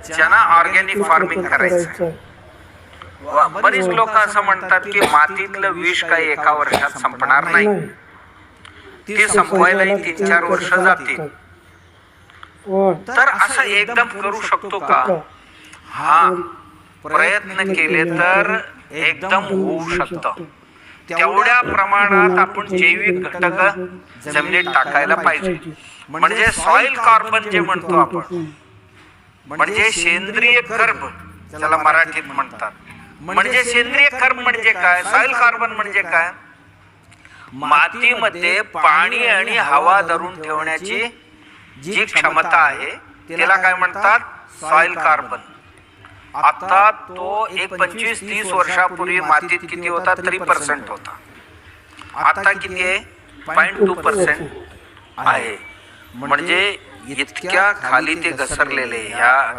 ज्यांना organic farming करायचं, बरीच लोक असं म्हणतात की मातीतलं विष काही एका वर्षात संपणार नाही, ते संपवायलाही 3-4 वर्ष जातील. तर असं एकदम करू शकतो का? हा, प्रयत्न केले तर एकदम होऊ शकतं. तेवढ्या प्रमाणात आपण जैविक घटक जमिनीत टाकायला पाहिजे. म्हणजे सॉइल कार्बन जे म्हणतो आपण, म्हणजे सेंद्रिय कर्ब ज्याला मराठीत म्हणतात. म्हणजे सेंद्रिय कर्ब म्हणजे काय, सॉइल कार्बन म्हणजे काय, मातीमध्ये पाणी आणि हवा धरून ठेवण्याची जी क्षमता आहे त्याला काय म्हणतात, सॉइल कार्बन. आता तो एक 25-30 वर्षापूर्वी मातीत किती होता, 3% होता. आता किती आहे, 0.2% आहे. म्हणजे इतक्या खाली ते घसरलेले. ह्या